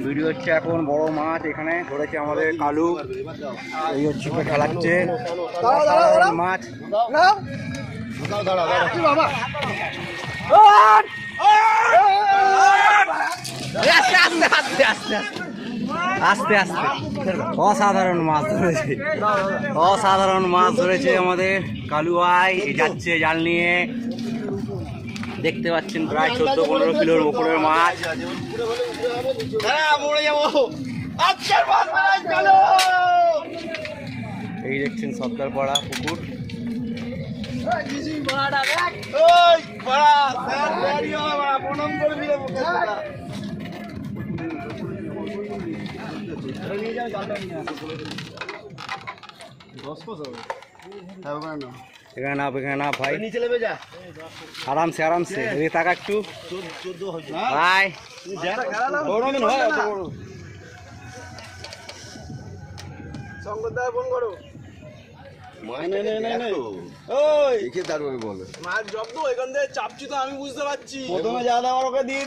Video হচ্ছে এখন বড় মাছ এখানে ধরেছে আমাদের কালু। এই হচ্ছে খেলাচ্ছে মাছ। আস্তে আস্তে অসাধারণ মাছ ধরেছে, অসাধারণ মাছ ধরেছে আমাদের কালু ভাই। যাচ্ছে জাল নিয়ে, দেখতে পাচ্ছেন প্রায় 14-15 কিলোর উপরের মাছ। এই দেখছেন সর্দারপাড়া পুকুর। এখানে না ভাই, আরামসে আরামসে টাকা একটু ভাই। ফোন করো মাছ জব্দ এখান থেকে চাপছি তো আমি বুঝতে পারছি। প্রথমে যা দেওয়ার ওকে দিয়ে